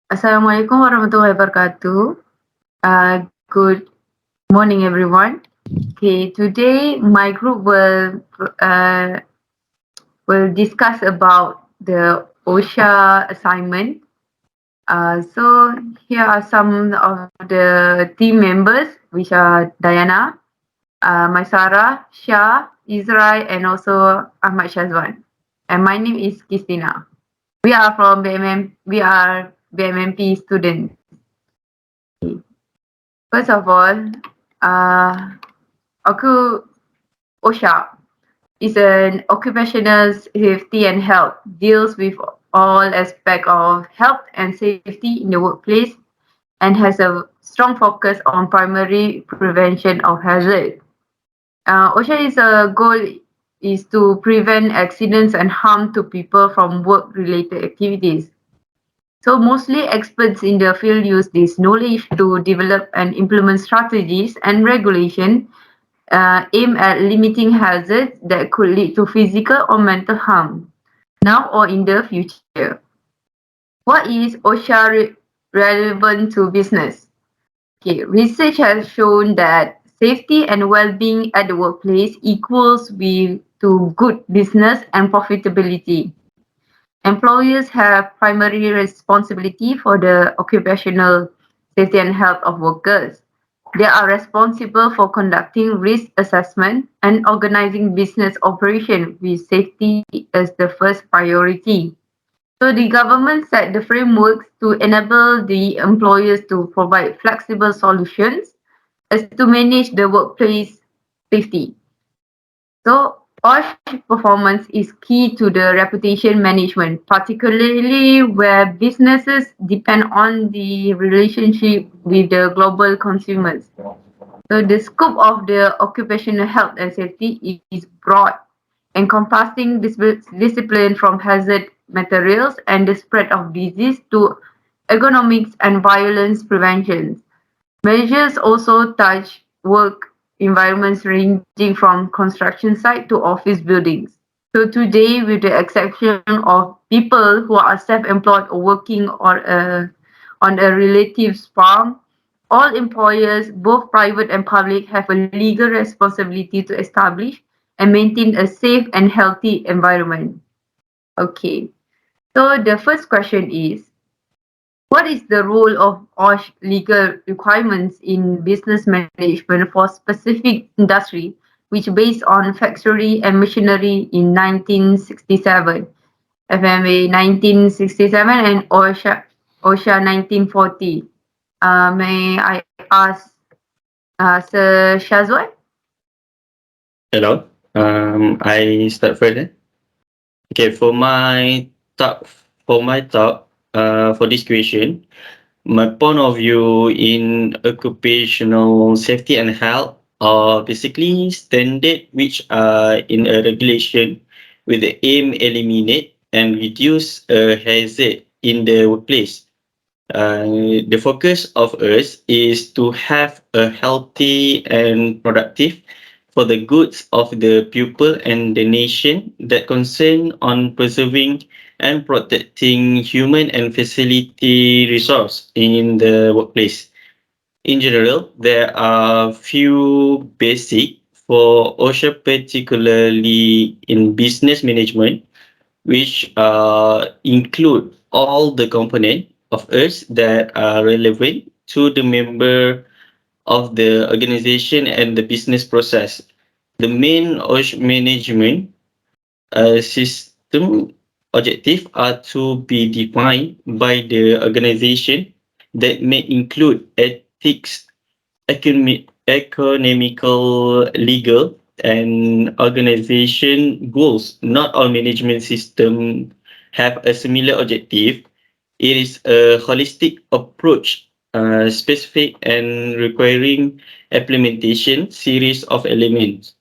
Assalamualaikum warahmatullahi wabarakatuh. Good morning, everyone. Okay, today my group will discuss about the OSHA assignment. So here are some of the team members, which are Diana, Maisara, Shah, Israel, and also Ahmad Shazwan. And my name is Christina. We are from BMM. We are BMMP students. First of all, uh, aku OSHA is an occupational safety and health, deals with all aspects of health and safety in the workplace and has a strong focus on primary prevention of hazard. OSHA is a goal is to prevent accidents and harm to people from work-related activities. So mostly experts in the field use this knowledge to develop and implement strategies and regulation aimed at limiting hazards that could lead to physical or mental harm now or in the future. What is OSHA relevant to business? Okay, research has shown that safety and well-being at the workplace equals to good business and profitability. Employers have primary responsibility for the occupational safety and health of workers. They are responsible for conducting risk assessment and organizing business operation with safety as the first priority. So the government set the frameworks to enable the employers to provide flexible solutions as to manage the workplace safety. So OSH performance is key to the reputation management, particularly where businesses depend on the relationship with the global consumers. So the scope of the occupational health and safety is broad, encompassing discipline from hazard materials and the spread of disease to ergonomics and violence prevention. Measures also touch work environments ranging from construction site to office buildings. So today, with the exception of people who are self-employed or working on a relative's farm, all employers, both private and public, have a legal responsibility to establish and maintain a safe and healthy environment. Okay, so the first question is, what is the role of OSH legal requirements in business management for specific industry which based on factory and machinery in 1967, FMA 1967 and OSHA 1940? May I ask Sir Shazwan? Hello. I start further. Okay, top for my talk, for this question, my point of view in occupational safety and health are basically standard which are in a regulation with the aim eliminate and reduce a hazard in the workplace. The focus of us is to have a healthy and productive for the goods of the people and the nation that concern on preserving and protecting human and facility resource in the workplace. In general, there are few basic for OSHA, particularly in business management, which include all the component of us that are relevant to the member of the organization and the business process. The main OSH management system objectives are to be defined by the organization that may include ethics, economical, legal, and organization goals. Not all management systems have a similar objective. It is a holistic approach, specific and requiring implementation series of elements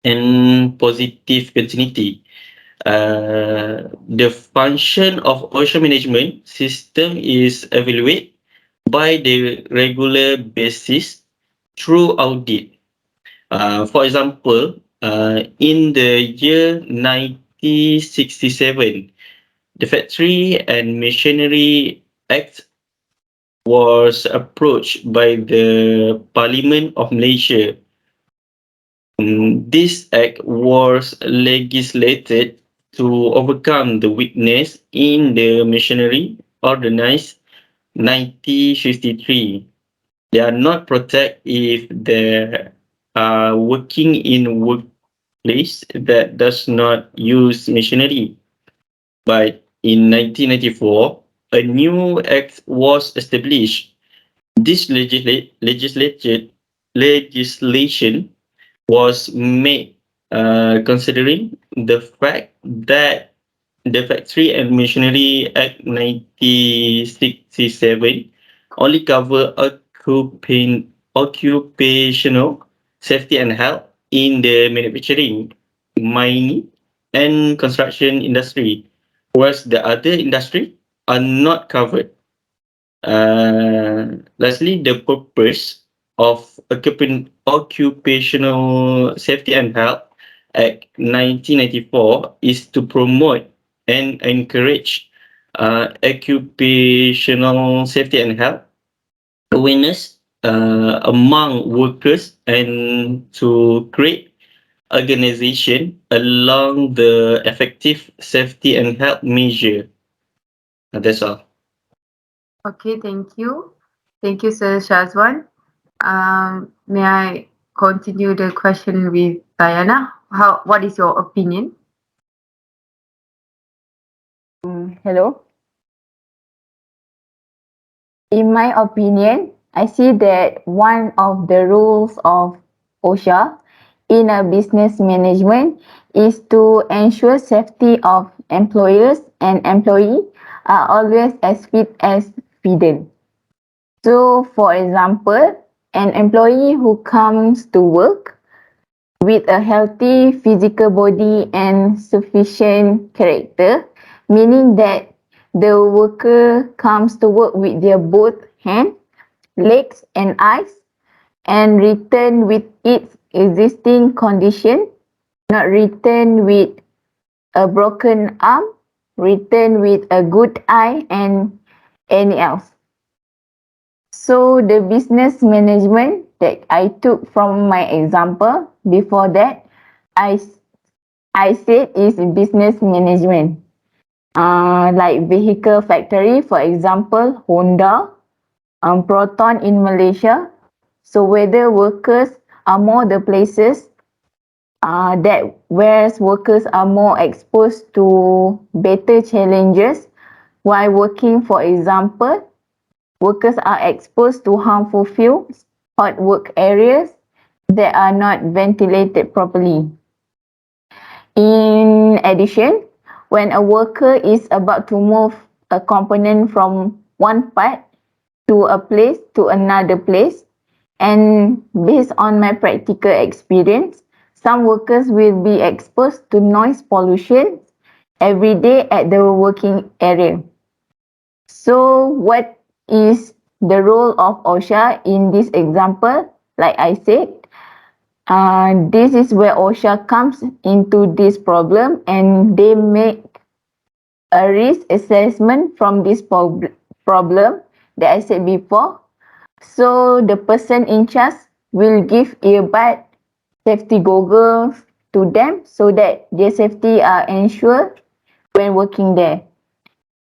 and positive continuity. The function of ocean management system is evaluated by the regular basis through audit. For example, in the year 1967, the factory and machinery Act was approached by the Parliament of Malaysia. This act was legislated to overcome the weakness in the Missionary Ordinance 1953. They are not protected if they are working in workplace that does not use machinery. But in 1994, a new act was established. This legislation was made considering the fact that the Factory and Machinery Act 1967 only cover occupational safety and health in the manufacturing, mining, and construction industry, whereas the other industry are not covered. Lastly, the purpose of Occupational Safety and Health Act 1994 is to promote and encourage occupational safety and health awareness among workers and to create organization along the effective safety and health measure. That's all. Okay, thank you. Thank you, Sir Shazwan. May I continue the question with Diana? What is your opinion? Hello. In my opinion, I see that one of the rules of OSHA in a business management is to ensure safety of employers and employees are always as fit as fiddle. So, for example, an employee who comes to work with a healthy physical body and sufficient character, meaning that the worker comes to work with their both hands, legs, and eyes, and return with its existing condition, not return with a broken arm, return with a good eye, and any else. So the business management that I took from my example before that, I, I said is business management. Like vehicle factory, for example, Honda, Proton in Malaysia. So whether workers are more the places that where workers are more exposed to better challenges while working, for example, workers are exposed to harmful fumes, hot work areas that are not ventilated properly. In addition, when a worker is about to move a component from one part to a place to another place, and based on my practical experience, some workers will be exposed to noise pollution every day at the working area. So, what is the role of OSHA in this example? Like I said, this is where OSHA comes into this problem, and they make a risk assessment from this problem that I said before. So the person in charge will give earbud, safety goggles to them so that their safety are ensured when working there.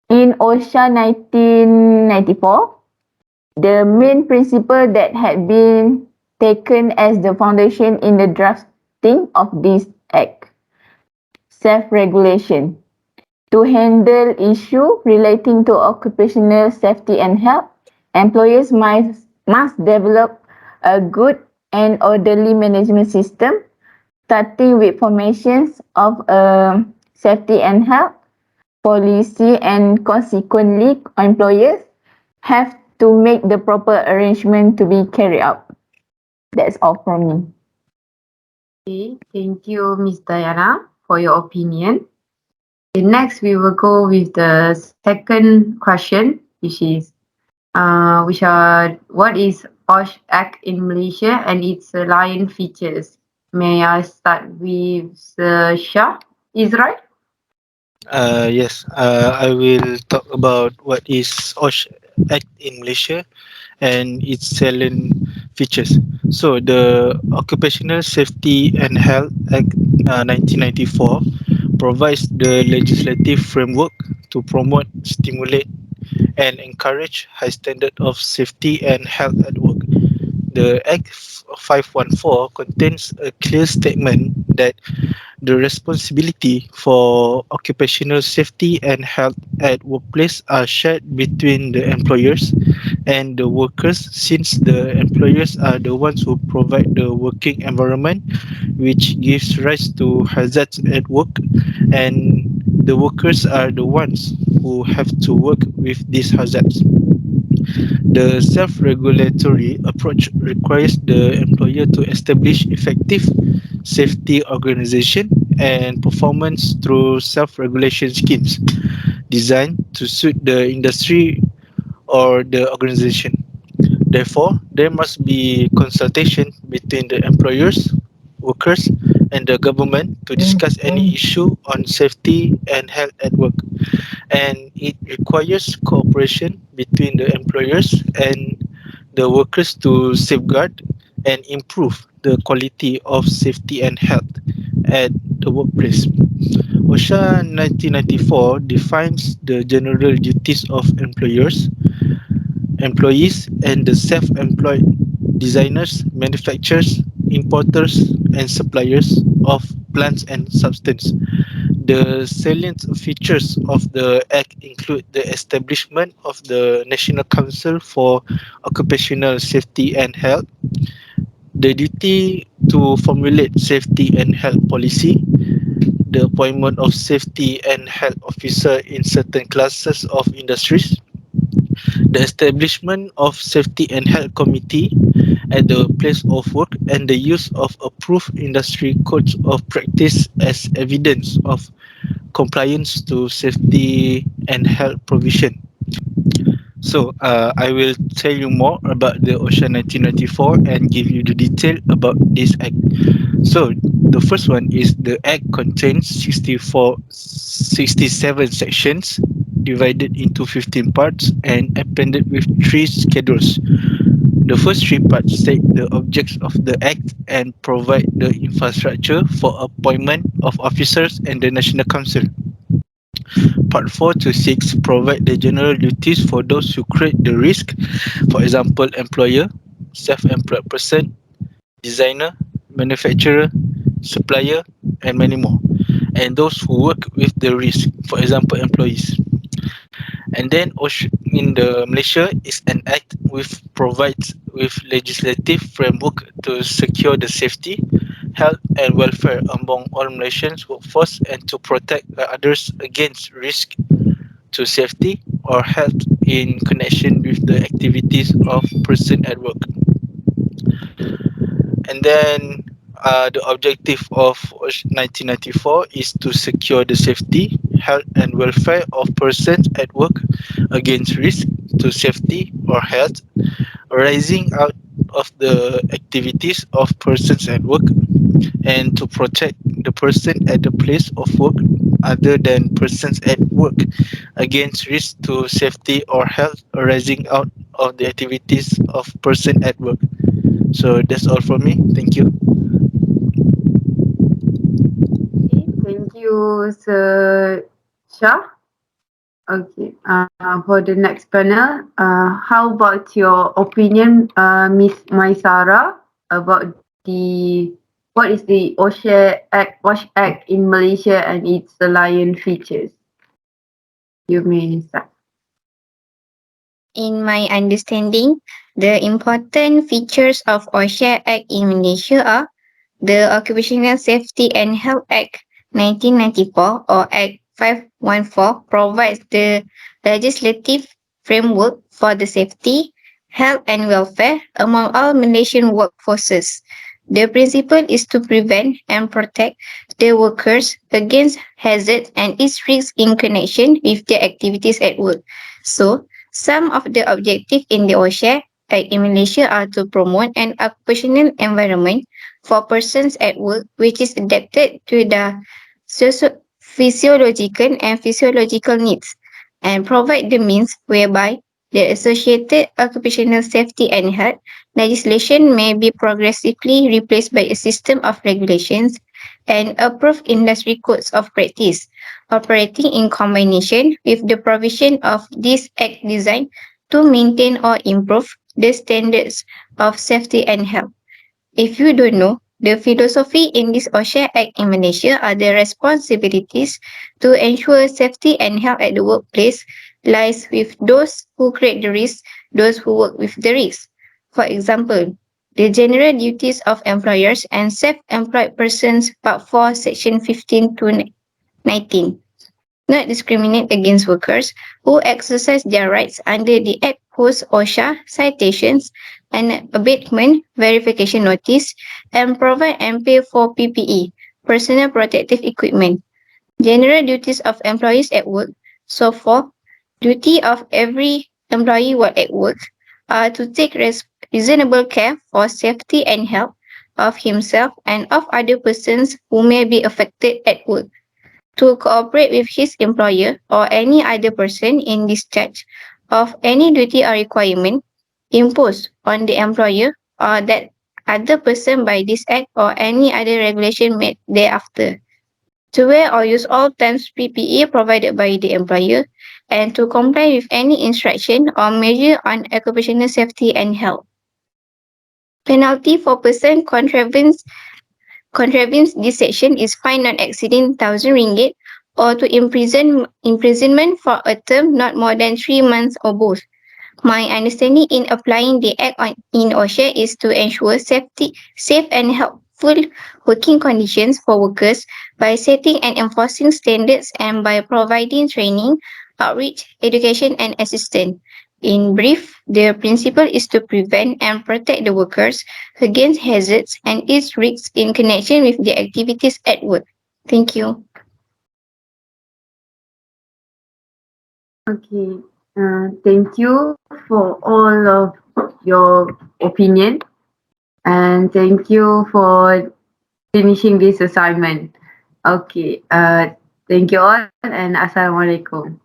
In OSHA 1994, the main principle that had been taken as the foundation in the drafting of this act, self-regulation. To handle issues relating to occupational safety and health, employers must develop a good and orderly management system, starting with formations of a safety and health policy, and consequently, employers have to make the proper arrangement to be carried out. That's all from me. Okay, thank you, Miss Diana, for your opinion. Next, we will go with the second question, what is OSH Act in Malaysia and its salient features? May I start with Shah? Is right? Yes, I will talk about what is OSH Act in Malaysia and its salient features. So, the Occupational Safety and Health Act 1994 provides the legislative framework to promote, stimulate, and encourage high standard of safety and health at work. The Act 514 contains a clear statement that the responsibility for occupational safety and health at workplace are shared between the employers and the workers, since the employers are the ones who provide the working environment which gives rise to hazards at work, and the workers are the ones who have to work with these hazards. The self-regulatory approach requires the employer to establish effective safety organization and performance through self-regulation schemes designed to suit the industry or the organization. Therefore, there must be consultation between the employers, workers, and the government to discuss any issue on safety and health at work. And it requires cooperation between the employers and the workers to safeguard and improve the quality of safety and health at the workplace. OSHA 1994 defines the general duties of employers, employees, and the self-employed designers, manufacturers, importers, and suppliers of plants and substance. The salient features of the Act include the establishment of the National Council for Occupational Safety and Health, the duty to formulate safety and health policy, the appointment of safety and health officer in certain classes of industries, the establishment of safety and health committee at the place of work, and the use of approved industry codes of practice as evidence of compliance to safety and health provision. So, I will tell you more about the OSHA 1994 and give you the detail about this act. So, the first one is the act contains 67 sections divided into 15 parts and appended with 3 schedules. The first 3 parts state the objects of the act and provide the infrastructure for appointment of officers and the National Council. Part 4 to 6 provide the general duties for those who create the risk, for example, employer, self-employed person, designer, manufacturer, supplier, and many more. And those who work with the risk, for example, employees. And then in the Malaysia is an act which provides with legislative framework to secure the safety, health and welfare among all Malaysians workforce and to protect others against risk to safety or health in connection with the activities of person at work. And then the objective of 1994 is to secure the safety, health, and welfare of persons at work against risk to safety or health arising out of the activities of persons at work, and to protect the person at the place of work other than persons at work against risk to safety or health arising out of the activities of person at work. So that's all from me. Thank you. Okay, thank you, Sir Shah. Okay, for the next panel, how about your opinion, Miss Maisara, about what is the OSH Act in Malaysia and its salient features? You may start. In my understanding, the important features of OSHA Act in Malaysia are the Occupational Safety and Health Act 1994 or Act 514 provides the legislative framework for the safety, health and welfare among all Malaysian workforces. The principle is to prevent and protect the workers against hazards and its risks in connection with their activities at work. So, some of the objectives in the OSHA Act in Malaysia are to promote an occupational environment for persons at work which is adapted to the socio physiological needs, and provide the means whereby the associated occupational safety and health legislation may be progressively replaced by a system of regulations and approved industry codes of practice, operating in combination with the provision of this act designed to maintain or improve the standards of safety and health. If you don't know, the philosophy in this OSHA Act in Malaysia are the responsibilities to ensure safety and health at the workplace lies with those who create the risk, those who work with the risk. For example, the general duties of employers and self-employed persons Part 4, Section 15 to 19 not discriminate against workers who exercise their rights under the Act post OSHA citations and abatement verification notice and provide and pay for PPE, personal protective equipment, general duties of employees at work, so forth. Duty of every employee while at work are to take reasonable care for safety and health of himself and of other persons who may be affected at work to cooperate with his employer or any other person in discharge of any duty or requirement imposed on the employer or that other person by this act or any other regulation made thereafter. To wear or use all times PPE provided by the employer and to comply with any instruction or measure on occupational safety and health. Penalty for person contravenes this section is fine not exceeding 1,000 ringgit or to imprisonment for a term not more than 3 months or both. My understanding in applying the Act in OSHA is to ensure safe and helpful working conditions for workers by setting and enforcing standards and by providing training, outreach, education, and assistance. In brief, the principle is to prevent and protect the workers against hazards and its risks in connection with the activities at work. Thank you. Okay. Thank you for all of your opinion, and thank you for finishing this assignment. Okay. Thank you all, and Assalamualaikum.